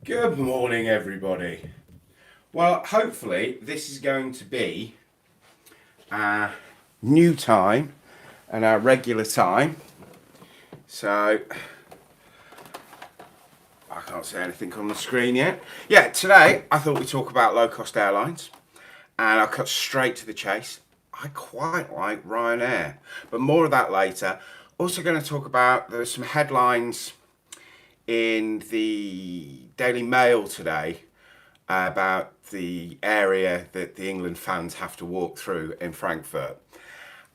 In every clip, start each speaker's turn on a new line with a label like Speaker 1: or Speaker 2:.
Speaker 1: Good morning, everybody. Well, hopefully, this is going to be our new time and our regular time. So, I can't see anything on the screen yet. Yeah, today I thought we'd talk about low cost airlines, and I'll cut straight to the chase. I quite like Ryanair, but more of that later. Also, going to talk about there's some headlines in the Daily Mail today about the area that the England fans have to walk through in Frankfurt.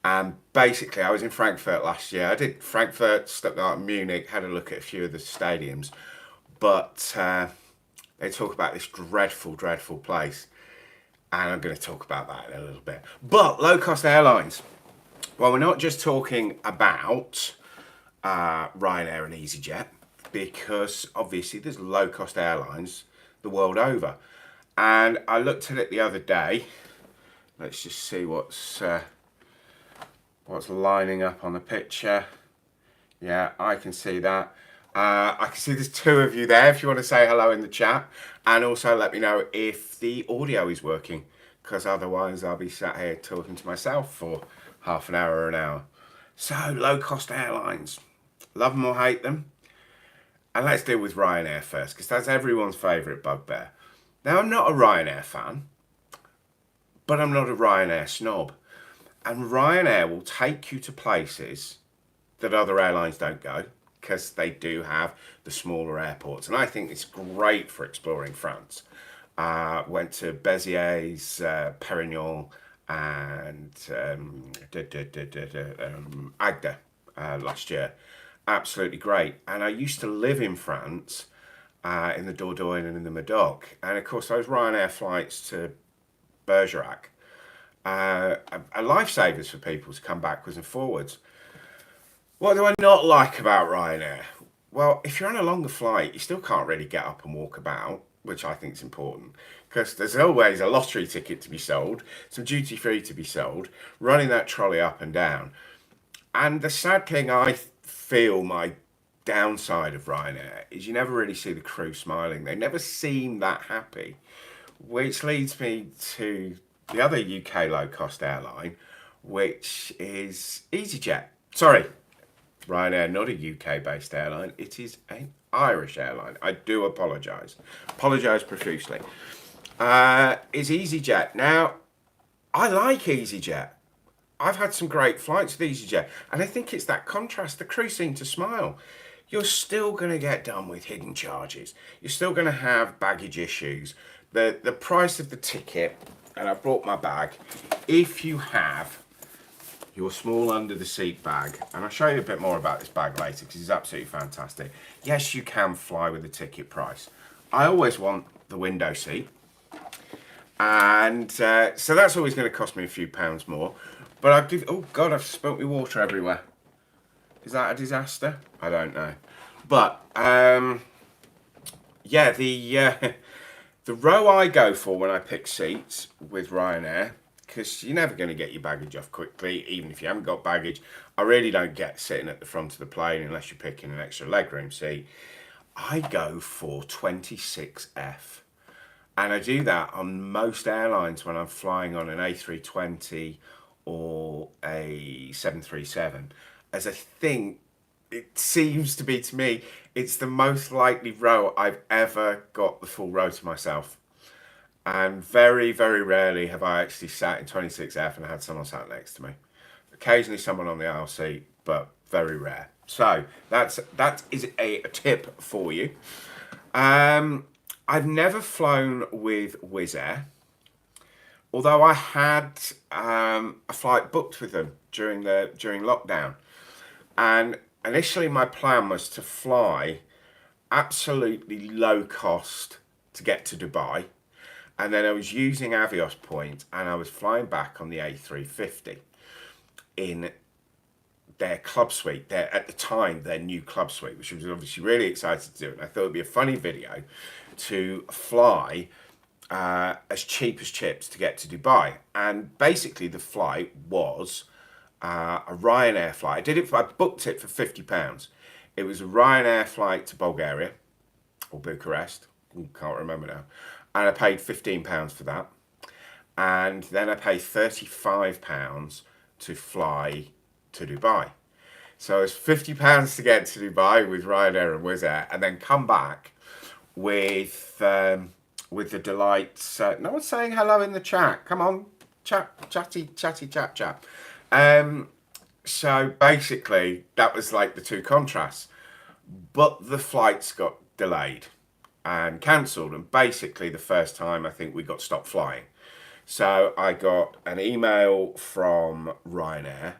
Speaker 1: And basically, I was in Frankfurt last year. I did Frankfurt, Stuttgart, Munich, had a look at a few of the stadiums. But they talk about this dreadful, dreadful place. And I'm going to talk about that in a little bit. But low cost airlines. Well, we're not just talking about Ryanair and EasyJet, because obviously there's low cost airlines the world over. And I looked at it the other day. Let's just see what's lining up on the picture. Yeah, I can see that. I can see there's two of you there if you want to say hello in the chat. And also let me know if the audio is working, because otherwise I'll be sat here talking to myself for half an hour or an hour. So, low cost airlines. Love them or hate them. And let's deal with Ryanair first, because that's everyone's favourite bugbear. Now, I'm not a Ryanair fan, but I'm not a Ryanair snob. And Ryanair will take you to places that other airlines don't go, because they do have the smaller airports. And I think it's great for exploring France. Went to Béziers, Perignon, and Agde last year. Absolutely great. And I used to live in France, in the Dordogne and in the Medoc. And of course, those Ryanair flights to Bergerac are lifesavers for people to come backwards and forwards. What do I not like about Ryanair? Well, if you're on a longer flight, you still can't really get up and walk about, which I think is important, because there's always a lottery ticket to be sold, some duty free to be sold, running that trolley up and down. And the sad thing I feel my downside of Ryanair is you never really see the crew smiling. They never seem that happy, which leads me to the other UK low cost airline, which is EasyJet. Sorry, Ryanair, not a UK based airline. It is an Irish airline. I do apologise. Apologise profusely. Is EasyJet. Now, I like EasyJet. I've had some great flights with EasyJet, and I think it's that contrast. The crew seem to smile. You're still going to get done with hidden charges. You're still going to have baggage issues. The price of the ticket, and I brought my bag, if you have your small under the seat bag, and I'll show you a bit more about this bag later because it's absolutely fantastic. Yes, you can fly with the ticket price. I always want the window seat, and so that's always going to cost me a few pounds more. But I'll give. Oh God, I've spilt my water everywhere. Is that a disaster? I don't know. But yeah, the row I go for when I pick seats with Ryanair, because you're never going to get your baggage off quickly, even if you haven't got baggage. I really don't get sitting at the front of the plane unless you're picking an extra legroom seat. I go for 26F. And I do that on most airlines when I'm flying on an A320 or a 737, as I think it seems to be to me, it's the most likely row I've ever got the full row to myself. And very, very rarely have I actually sat in 26F and had someone sat next to me. Occasionally someone on the aisle seat, but very rare. So that is a tip for you. I've never flown with Wizz Air, although I had a flight booked with them during lockdown. And initially my plan was to fly absolutely low cost to get to Dubai. And then I was using Avios points and I was flying back on the A350 in their club suite, at the time, their new club suite, which I was obviously really excited to do. And I thought it'd be a funny video to fly as cheap as chips to get to Dubai. And basically the flight was a Ryanair flight. I booked it for £50. It was a Ryanair flight to Bulgaria or Bucharest, can't remember now. And I paid £15 for that. And then I paid £35 to fly to Dubai. So it's £50 to get to Dubai with Ryanair and Wizz Air, and then come back with the delights. No one's saying hello in the chat. Come on, chat. So basically, that was like the two contrasts. But the flights got delayed and cancelled, and basically the first time I think we got stopped flying. So I got an email from Ryanair.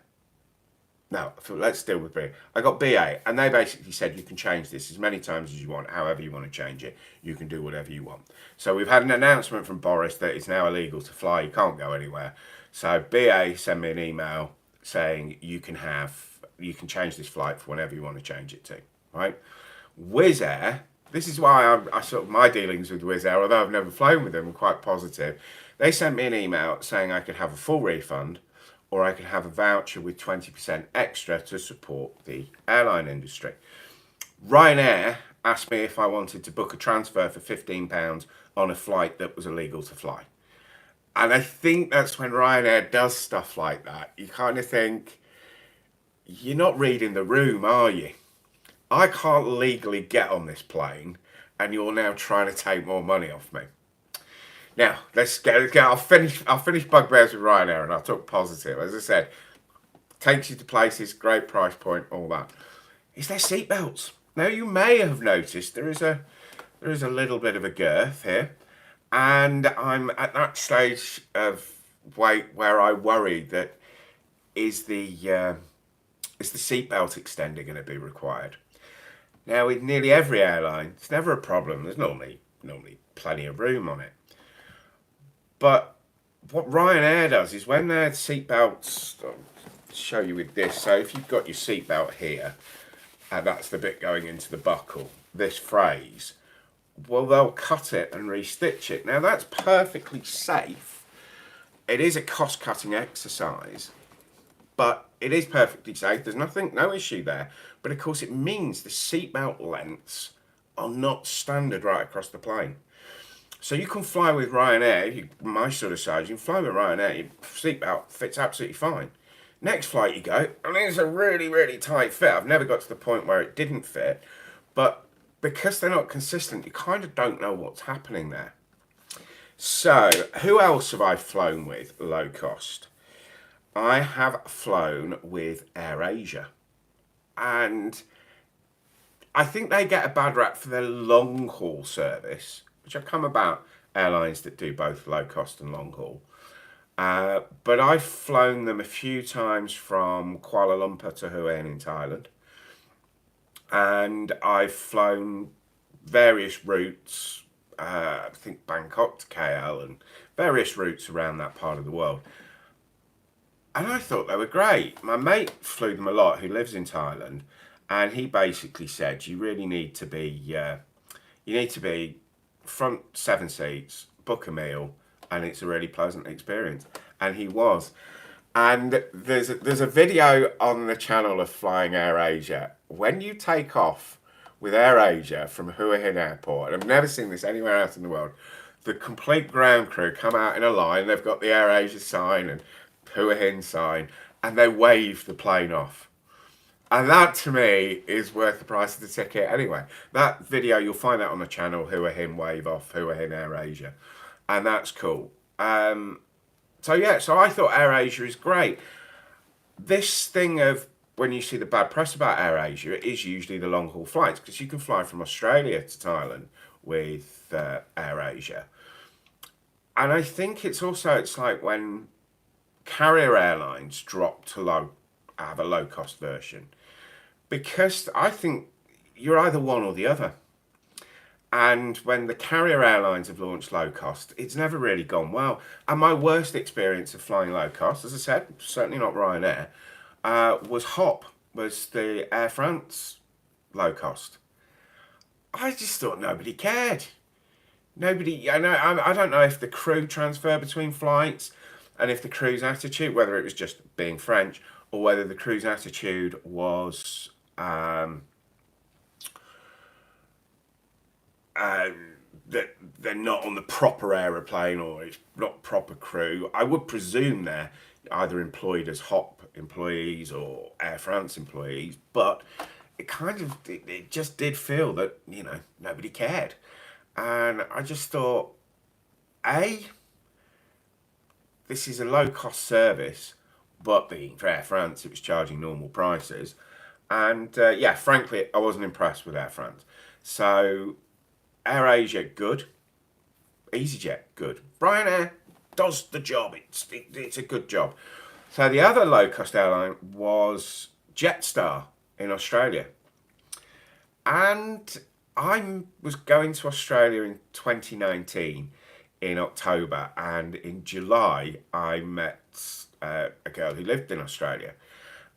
Speaker 1: No, let's deal with BA. I got BA, and they basically said you can change this as many times as you want, however you want to change it. You can do whatever you want. So we've had an announcement from Boris that it's now illegal to fly. You can't go anywhere. So BA sent me an email saying you can change this flight for whenever you want to change it to. Right? Wizz Air. This is why I sort of my dealings with Wizz Air, although I've never flown with them, are quite positive. They sent me an email saying I could have a full refund, or I could have a voucher with 20% extra to support the airline industry. Ryanair asked me if I wanted to book a transfer for £15 on a flight that was illegal to fly. And I think that's when Ryanair does stuff like that. You kind of think, you're not reading the room, are you? I can't legally get on this plane, and you're now trying to take more money off me. Now, let's get. I'll finish bugbears with Ryanair, and I'll talk positive. As I said, takes you to places, great price point, all that. Is their seatbelts? Now, you may have noticed there is a little bit of a girth here, and I'm at that stage of wait where I worry that is the seatbelt extender going to be required? Now, with nearly every airline, it's never a problem. There's normally plenty of room on it. But what Ryanair does is when their seatbelts, I'll show you with this. So if you've got your seatbelt here, and that's the bit going into the buckle, this phrase, well, they'll cut it and restitch it. Now, that's perfectly safe. It is a cost-cutting exercise, but it is perfectly safe. There's no issue there. But of course, it means the seatbelt lengths are not standard right across the plane. So you can fly with Ryanair, my sort of size, you can fly with Ryanair, your seatbelt fits absolutely fine. Next flight you go, and it's a really, really tight fit. I've never got to the point where it didn't fit, but because they're not consistent, you kind of don't know what's happening there. So, who else have I flown with low cost? I have flown with AirAsia, and I think they get a bad rap for their long haul service, which I've come about airlines that do both low cost and long haul. But I've flown them a few times from Kuala Lumpur to Hue Hin in Thailand. And I've flown various routes, I think Bangkok to KL and various routes around that part of the world. And I thought they were great. My mate flew them a lot, who lives in Thailand, and he basically said you really need to be front 7 seats, book a meal, and it's a really pleasant experience. And he was. And there's a video on the channel of flying AirAsia. When you take off with AirAsia from Hue Hin Airport, and I've never seen this anywhere else in the world, the complete ground crew come out in a line. They've got the AirAsia sign and Hue Hin sign, and they wave the plane off. And that, to me, is worth the price of the ticket anyway. That video, you'll find that on the channel, Hue Hin Wave Off, Hue Hin AirAsia. And that's cool. So I thought AirAsia is great. This thing of when you see the bad press about AirAsia, it is usually the long-haul flights, because you can fly from Australia to Thailand with AirAsia. And I think it's like when carrier airlines drop to have a low-cost version. Because I think you're either one or the other. And when the carrier airlines have launched low cost, it's never really gone well. And my worst experience of flying low cost, as I said, certainly not Ryanair, was the Air France low cost. I just thought nobody cared. I don't know if the crew transfer between flights and if the crew's attitude, whether it was just being French or whether the crew's attitude was that they're not on the proper aeroplane or it's not proper crew. I would presume they're either employed as HOP employees or Air France employees, but it just did feel that, nobody cared. And I just thought, A, this is a low cost service, but being for Air France, it was charging normal prices. And yeah, frankly, I wasn't impressed with Air France. So AirAsia, good. EasyJet, good. Ryanair does the job. It's a good job. So the other low cost airline was Jetstar in Australia. And I was going to Australia in 2019 in October, and in July I met a girl who lived in Australia,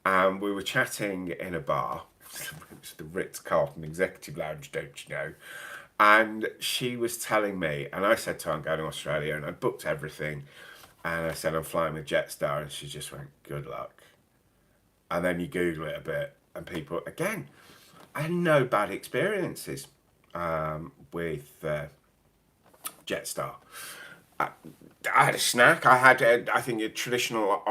Speaker 1: and we were chatting in a bar. It was the Ritz-Carlton Executive Lounge, don't you know? And she was telling me, and I said to her, I'm going to Australia, and I booked everything, and I said I'm flying with Jetstar, and she just went, good luck. And then you Google it a bit, and people, again, I had no bad experiences with Jetstar. I had a snack. I had, I think, a traditional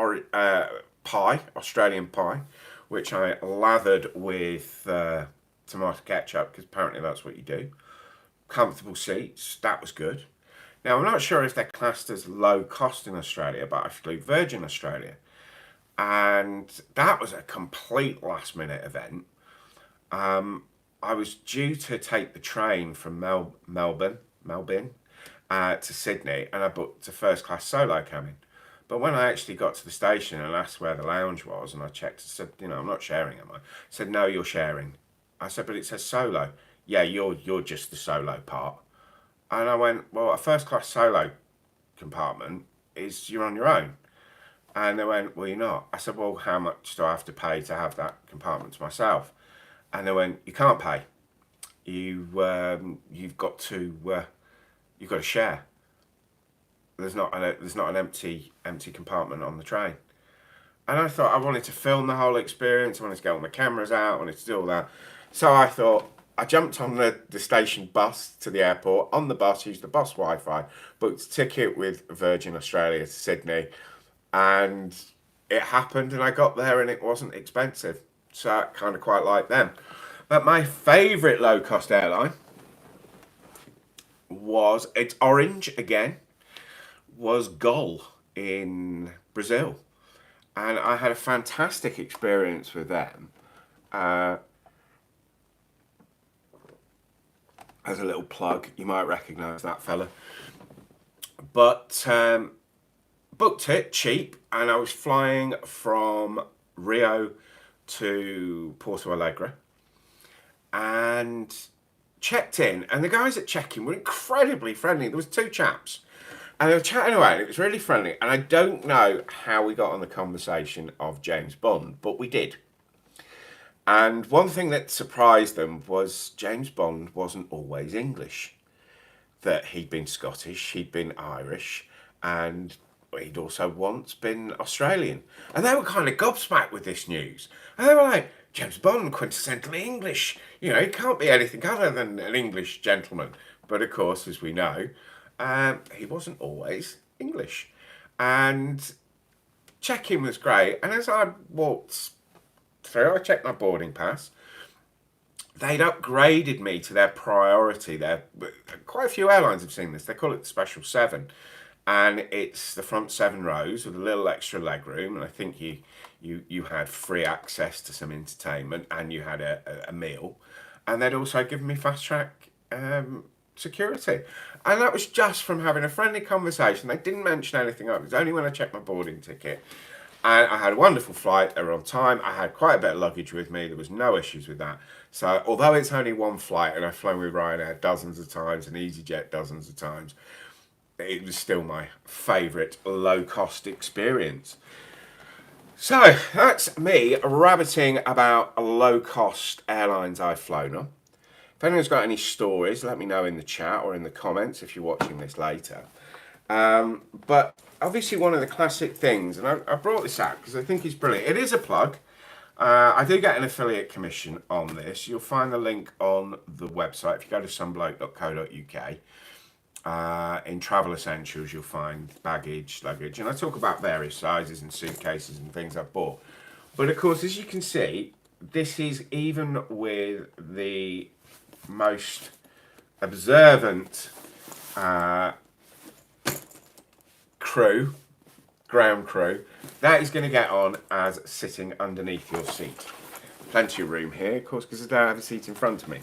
Speaker 1: pie, Australian pie, which I lathered with tomato ketchup, because apparently that's what you do. Comfortable seats, that was good. Now, I'm not sure if they're classed as low cost in Australia, but I flew Virgin Australia. And that was a complete last minute event. I was due to take the train from Melbourne to Sydney, and I booked a first class solo cabin. But when I actually got to the station and asked where the lounge was, and I checked, I said, I'm not sharing, am I? Said, no, you're sharing. I said, but it says solo. Yeah, you're just the solo part. And I went, well, a first class solo compartment is you're on your own. And they went, well, you're not. I said, well, how much do I have to pay to have that compartment to myself? And they went, you can't pay. You've got to share. There's not an empty compartment on the train. And I thought I wanted to film the whole experience. I wanted to get all my cameras out. I wanted to do all that. So I thought, I jumped on the station bus to the airport. On the bus, used the bus Wi-Fi, booked a ticket with Virgin Australia to Sydney, and it happened. And I got there, and it wasn't expensive, so I kind of quite like them. But my favourite low-cost airline it's orange again, was Gol in Brazil, and I had a fantastic experience with them. As a little plug, you might recognise that fella. But booked it cheap, and I was flying from Rio to Porto Alegre, and checked in, and the guys at check-in were incredibly friendly. There was two chaps, and they were chatting away, and it was really friendly. And I don't know how we got on the conversation of James Bond, but we did. And one thing that surprised them was James Bond wasn't always English. That he'd been Scottish, he'd been Irish, and he'd also once been Australian. And they were kind of gobsmacked with this news. And they were like, James Bond, quintessentially English. He can't be anything other than an English gentleman. But of course, as we know, he wasn't always English. And check-in was great. And as I walked through, I checked my boarding pass. They'd upgraded me to their priority. Quite a few airlines have seen this. They call it the Special 7. And it's the front 7 rows with a little extra leg room. And I think you had free access to some entertainment, and you had a meal. And they'd also given me fast track security. And that was just from having a friendly conversation. They didn't mention anything else. It was only when I checked my boarding ticket. And I had a wonderful flight. They were on time. I had quite a bit of luggage with me. There was no issues with that. So although it's only one flight, and I've flown with Ryanair dozens of times and EasyJet dozens of times, it was still my favourite low-cost experience. So that's me rabbiting about low-cost airlines I've flown on. If anyone's got any stories, let me know in the chat or in the comments if you're watching this later. But obviously one of the classic things, and I brought this out because I think it's brilliant. It is a plug. I do get an affiliate commission on this. You'll find the link on the website. If you go to somebloke.co.uk, in travel essentials, you'll find baggage, luggage, and I talk about various sizes and suitcases and things I've bought. But of course, as you can see, this is even with the most observant ground crew, that is going to get on as sitting underneath your seat. Plenty of room here, of course, because I don't have a seat in front of me.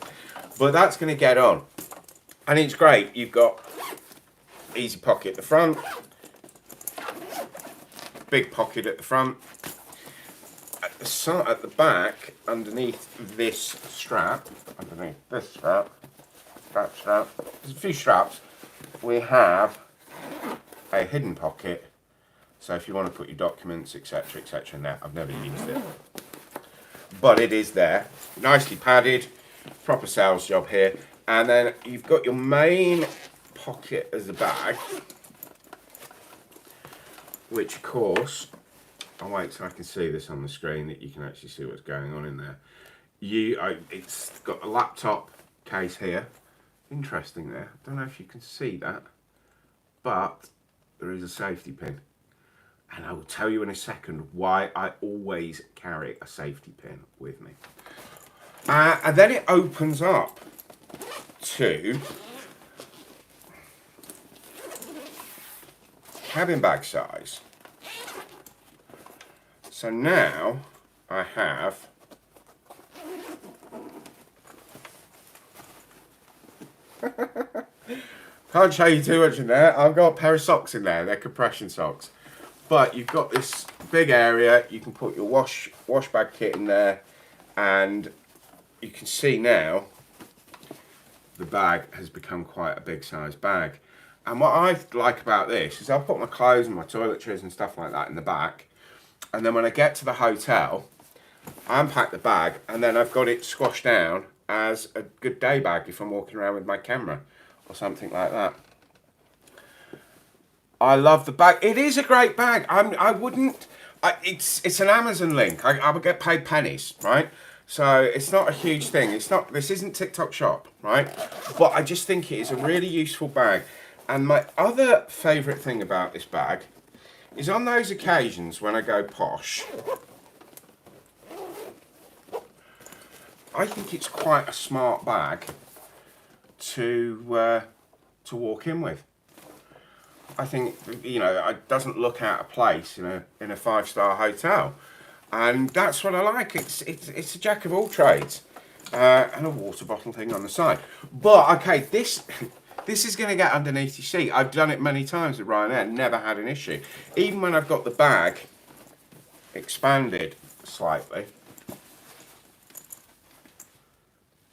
Speaker 1: But that's going to get on. And it's great. You've got easy pocket at the front, big pocket at the front. At the back, underneath this strap, there's a few straps, we have a hidden pocket. So if you want to put your documents, etc., etc., in there, I've never used it, but it is there, nicely padded, proper sales job here. And then you've got your main pocket as a bag, which of course, I'll wait till I can see this on the screen that you can actually see what's going on in there. It's got a laptop case here. Interesting there. Don't know if you can see that, but there is a safety pin. And I will tell you in a second why I always carry a safety pin with me. And then it opens up to cabin bag size. So now I have can't show you too much in there. I've got a pair of socks in there. They're compression socks. But you've got this big area. You can put your wash bag kit in there, and you can see now the bag has become quite a big size bag. And what I like about this is I'll put my clothes and my toiletries and stuff like that in the back. And then when I get to the hotel, I unpack the bag, and then I've got it squashed down as a good day bag if I'm walking around with my camera or something like that. I love the bag. It is a great bag. It's an Amazon link. I would get paid pennies, right? So it's not a huge thing. This isn't TikTok shop, right? But I just think it is a really useful bag. And my other favourite thing about this bag is on those occasions when I go posh, I think it's quite a smart bag to walk in with. I think, you know, it doesn't look out of place in a 5-star hotel, and that's what I like. It's a jack of all trades, and a water bottle thing on the side. But okay, this is going to get underneath your seat. I've done it many times with Ryanair, never had an issue. Even when I've got the bag expanded slightly,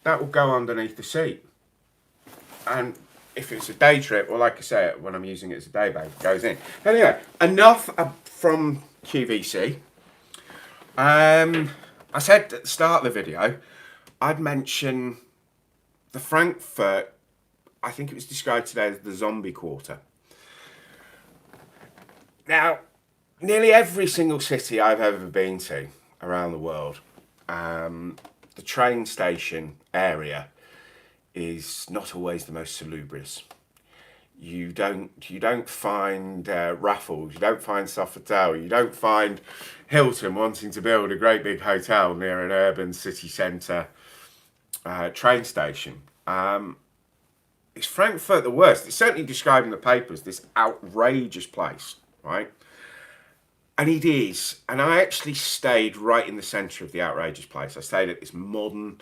Speaker 1: that will go underneath the seat. And if it's a day trip, or like I say, when I'm using it as a day bag, it goes in. Anyway, enough from QVC. I said at the start of the video, I'd mention the Frankfurt, I think it was described today as the zombie quarter. Now, nearly every single city I've ever been to around the world, the train station area is not always the most salubrious. You don't find Raffles, you don't find Sofitel, you don't find Hilton wanting to build a great big hotel near an urban city centre train station. Is Frankfurt the worst? It's certainly described in the papers, this outrageous place, right? And it is. And I actually stayed right in the centre of the outrageous place. I stayed at this modern,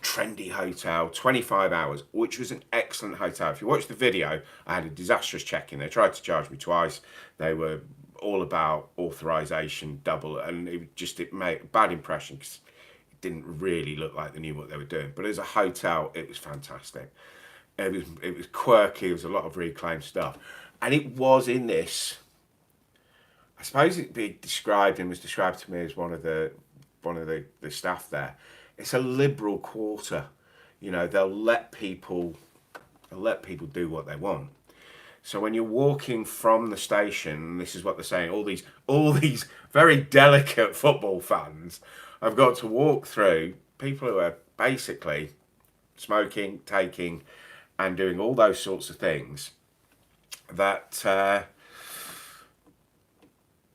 Speaker 1: trendy hotel, 25 hours, which was an excellent hotel. If you watch the video, I had a disastrous check-in. They tried to charge me twice. They were all about authorisation, double, and it made a bad impression because it didn't really look like they knew what they were doing. But as a hotel, it was fantastic. It was quirky. There was a lot of reclaimed stuff, and it was in this. I suppose it was described to me as one of the staff there. It's a liberal quarter. You know, they'll let people do what they want. So when you're walking from the station, this is what they're saying, all these very delicate football fans have got to walk through people who are basically smoking, taking, and doing all those sorts of things that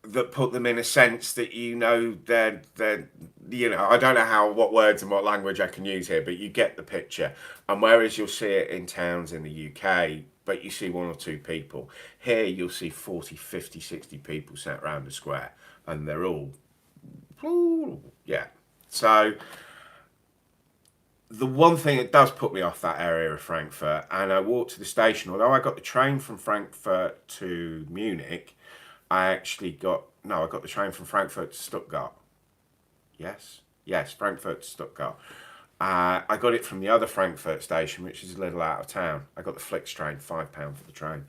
Speaker 1: that put them in a sense that they're I don't know what words and what language I can use here, but you get the picture. And whereas you'll see it in towns in the UK, but you see one or two people, here you'll see 40, 50, 60 people sat around a square, and they're all, yeah. So the one thing that does put me off that area of Frankfurt, and I walked to the station, although I got the train from Frankfurt to Munich, I got the train from Frankfurt to Stuttgart. Yes, Frankfurt to Stuttgart. I got it from the other Frankfurt station, which is a little out of town. I got the Flix train, £5 for the train.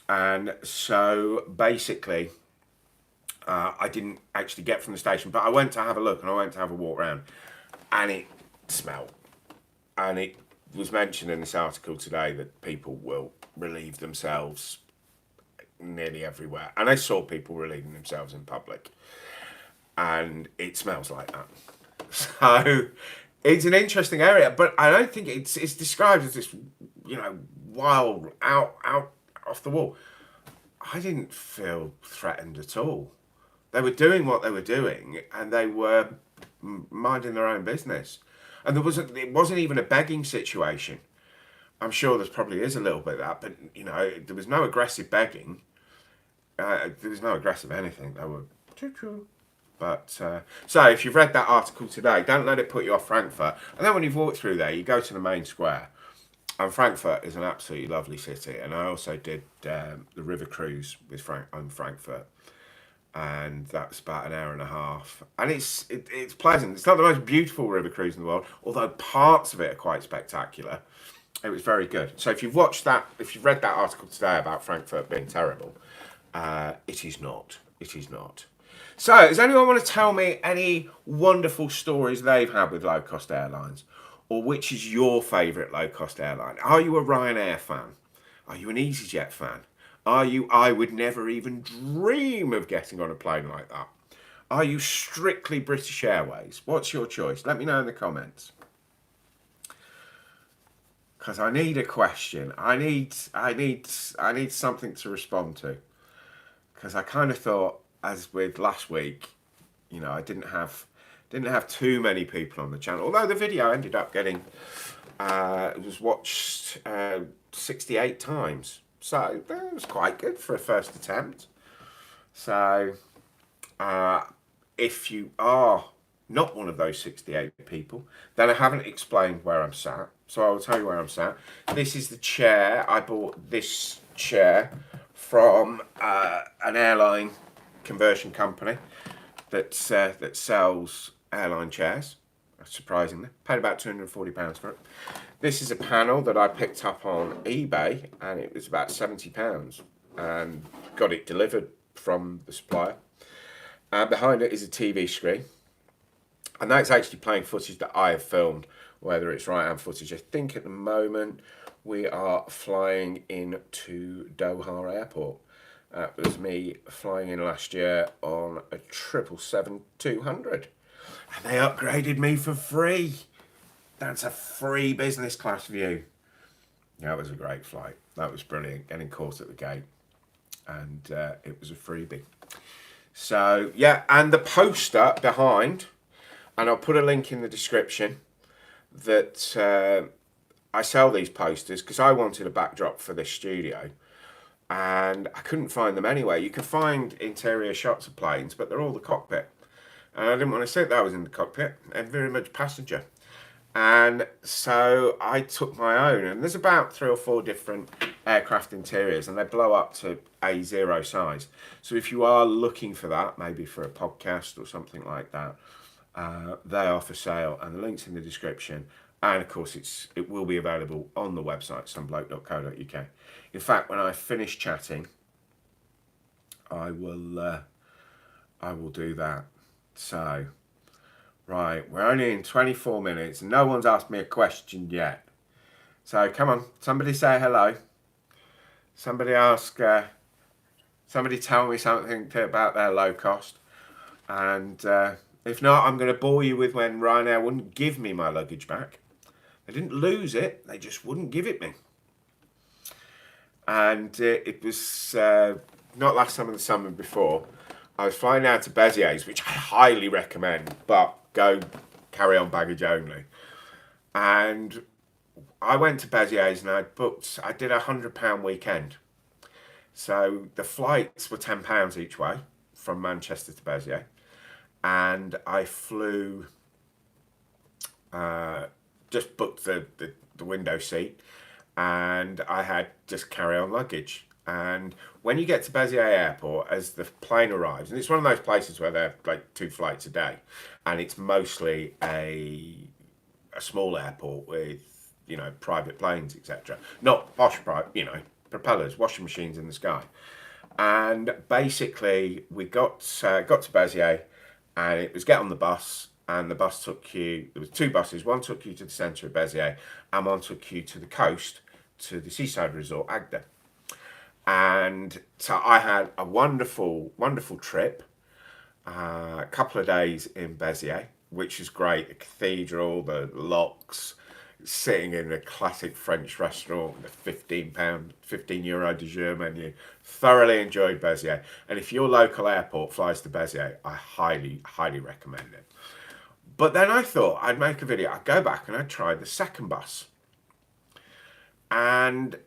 Speaker 1: And so basically, I didn't actually get from the station, but I went to have a look and I went to have a walk around, and it smelled. And it was mentioned in this article today that people will relieve themselves nearly everywhere. And I saw people relieving themselves in public, and it smells like that. So it's an interesting area, but I don't think it's described as this, wild, out off the wall. I didn't feel threatened at all. They were doing what they were doing, and they were minding their own business. And it wasn't even a begging situation. I'm sure there probably is a little bit of that, but there was no aggressive begging. There was no aggressive anything. They were choo-choo. But so if you've read that article today, don't let it put you off Frankfurt. And then when you've walked through there, you go to the main square. And Frankfurt is an absolutely lovely city. And I also did the river cruise with Frankfurt, and that's about an hour and a half. And it's pleasant. It's not the most beautiful river cruise in the world, although parts of it are quite spectacular. It was very good. So if you've read that article today about Frankfurt being terrible, it is not. It is not. So, does anyone want to tell me any wonderful stories they've had with low-cost airlines? Or which is your favourite low-cost airline? Are you a Ryanair fan? Are you an EasyJet fan? Are you, I would never even dream of getting on a plane like that? Are you strictly British Airways? What's your choice? Let me know in the comments. Because I need a question. I need something to respond to. Because I kind of thought, as with last week, I didn't have too many people on the channel. Although the video ended up getting, it was watched 68 times. So that was quite good for a first attempt. So if you are not one of those 68 people, then I haven't explained where I'm sat. So I will tell you where I'm sat. This is the chair. I bought this chair from an airline conversion company that sells airline chairs. Surprisingly, paid about £240 for it. This is a panel that I picked up on eBay, and it was about £70, and got it delivered from the supplier. And behind it is a TV screen, and that's actually playing footage that I have filmed, whether it's right-hand footage. I think at the moment we are flying into Doha Airport. That was me flying in last year on a 777-200. And they upgraded me for free. That's a free business class view. That was a great flight. That was brilliant. Getting caught at the gate. And it was a freebie. So, yeah. And the poster behind, and I'll put a link in the description, that I sell these posters because I wanted a backdrop for this studio. And I couldn't find them anywhere. You can find interior shots of planes, but they're all the cockpit. And I didn't want to sit there, I was in the cockpit, and very much passenger. And so I took my own, and there's about 3 or 4 different aircraft interiors, and they blow up to A0 size. So if you are looking for that, maybe for a podcast or something like that, they are for sale, and the link's in the description. And of course, it will be available on the website, somebloke.co.uk. In fact, when I finish chatting, I will do that. So, right, we're only in 24 minutes and no one's asked me a question yet. So, come on, somebody say hello. Somebody ask, somebody tell me something about their low cost. And if not, I'm going to bore you with when Ryanair wouldn't give me my luggage back. They didn't lose it, they just wouldn't give it me. And it was not last summer, the summer before. I was flying down to Béziers, which I highly recommend, but go carry on baggage only. And I went to Béziers and I did £100 weekend. So the flights were £10 each way from Manchester to Béziers. And I flew, just booked the window seat, and I had just carry on luggage. And when you get to Béziers Airport, as the plane arrives, and it's one of those places where there are like 2 flights a day, and it's mostly a small airport with, you know, private planes, etc. Not posh, propellers, washing machines in the sky. And basically, we got to Béziers, and it was get on the bus, and the bus took you. There was 2 buses. One took you to the centre of Béziers, and one took you to the coast, to the seaside resort Agde. And so I had a wonderful, wonderful trip. A couple of days in Béziers, which is great. The cathedral, the locks, sitting in a classic French restaurant with a €15 de jour menu. Thoroughly enjoyed Béziers. And if your local airport flies to Béziers, I highly, highly recommend it. But then I thought I'd make a video. I'd go back and I'd try the second bus. And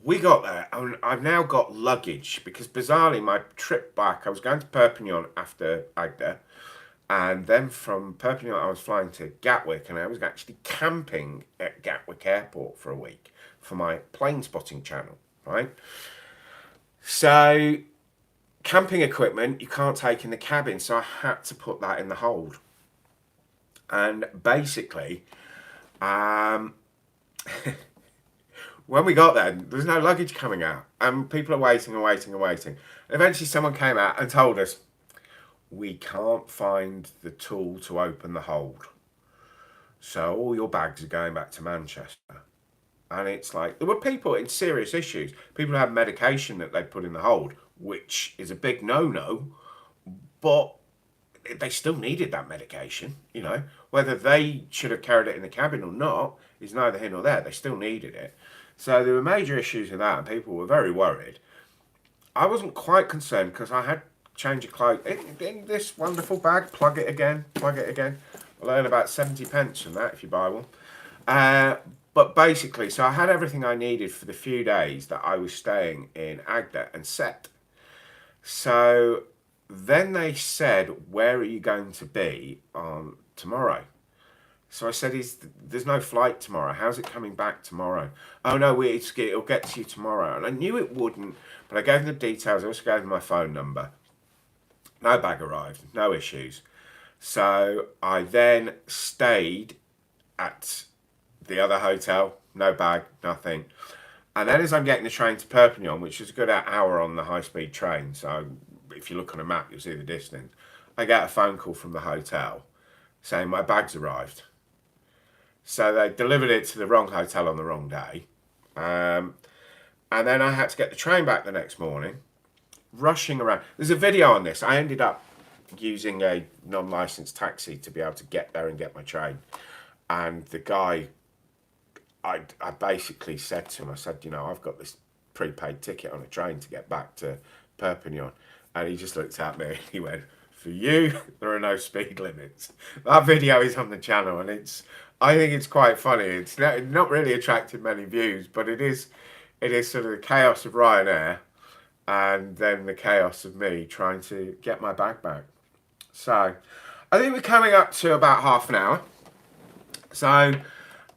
Speaker 1: we got there, and I've now got luggage because bizarrely my trip back, I was going to Perpignan after Agde, and then from Perpignan I was flying to Gatwick, and I was actually camping at Gatwick Airport for a week for my plane spotting channel, right? So camping equipment you can't take in the cabin, so I had to put that in the hold. And basically, when we got there, there was no luggage coming out, and people are waiting and waiting and waiting. And eventually someone came out and told us, we can't find the tool to open the hold, so all your bags are going back to Manchester. And it's like, there were people in serious issues. People who had medication that they put in the hold, which is a big no-no, but they still needed that medication, you know. Whether they should have carried it in the cabin or not is neither here nor there. They still needed it. So there were major issues with that, and people were very worried. I wasn't quite concerned because I had change of clothes in this wonderful bag. Plug it again, plug it again. I'll earn about 70 pence from that if you buy one. But basically, so I had everything I needed for the few days that I was staying in Agde and set. So then they said, where are you going to be on tomorrow? So I said, there's no flight tomorrow. How's it coming back tomorrow? Oh no, it'll get to you tomorrow. And I knew it wouldn't, but I gave them the details. I also gave them my phone number. No bag arrived, no issues. So I then stayed at the other hotel, no bag, nothing. And then as I'm getting the train to Perpignan, which is a good hour on the high-speed train, so if you look on a map, you'll see the distance, I get a phone call from the hotel saying my bag's arrived. So they delivered it to the wrong hotel on the wrong day. And then I had to get the train back the next morning, rushing around. There's a video on this. I ended up using a non-licensed taxi to be able to get there and get my train. And the guy, I basically said to him, I said, you know, I've got this prepaid ticket on a train to get back to Perpignan. And he just looked at me and he went, for you, there are no speed limits. That video is on the channel, and I think it's quite funny. It's not really attracted many views, but it is sort of the chaos of Ryanair and then the chaos of me trying to get my bag back. So I think we're coming up to about half an hour. So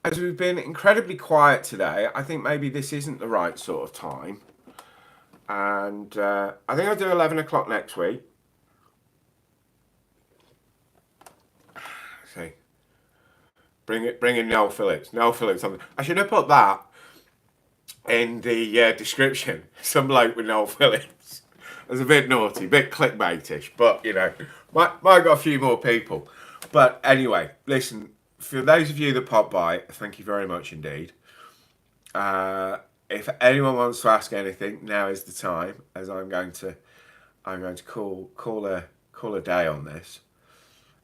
Speaker 1: as we've been incredibly quiet today, I think maybe this isn't the right sort of time. And I think I'll do 11 o'clock next week. See. Bring in Noel Phillips. Noel Phillips. I should have put that in the description. Some bloke with Noel Phillips. It was a bit naughty, a bit clickbaitish, but you know, might got a few more people. But anyway, listen, for those of you that pop by, thank you very much indeed. if anyone wants to ask anything, now is the time, as I'm going to call a day on this.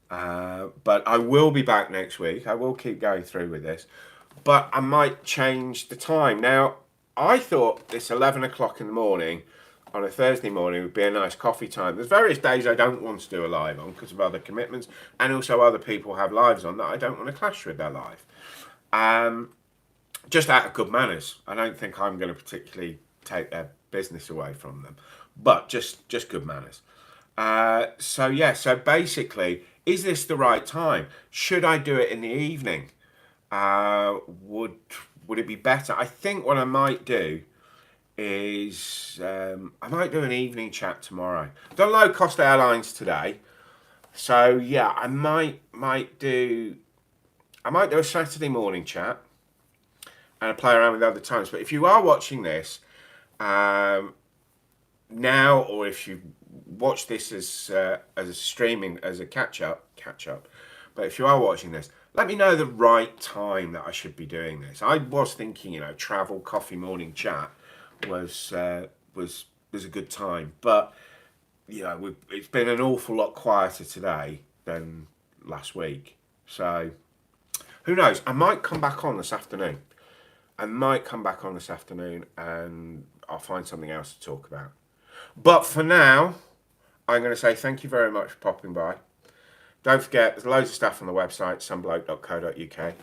Speaker 1: But I will be back next week. I will keep going through with this, but I might change the time. Now, I thought this 11 o'clock in the morning on a Thursday morning would be a nice coffee time. There's various days I don't want to do a live on because of other commitments, and also other people have lives on that I don't want to clash with their live. Just out of good manners. I don't think I'm going to particularly take their business away from them, but just good manners. So basically, is this the right time? Should I do it in the evening? Would it be better? I think what I might do is I might do an evening chat tomorrow. Done low cost airlines today, so yeah, I might do a Saturday morning chat and I play around with other times. But if you are watching this now, or if you watch this as a streaming, as a catch up. But if you are watching this, let me know the right time that I should be doing this. I was thinking, travel coffee morning chat was a good time, but it's been an awful lot quieter today than last week. So who knows? I might come back on this afternoon. and I'll find something else to talk about. But for now, I'm going to say thank you very much for popping by. Don't forget, there's loads of stuff on the website, somebloke.co.uk.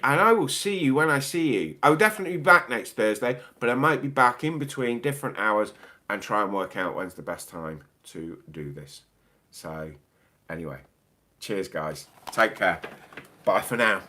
Speaker 1: And I will see you when I see you. I will definitely be back next Thursday, but I might be back in between different hours and try and work out when's the best time to do this. So, anyway, cheers, guys. Take care. Bye for now.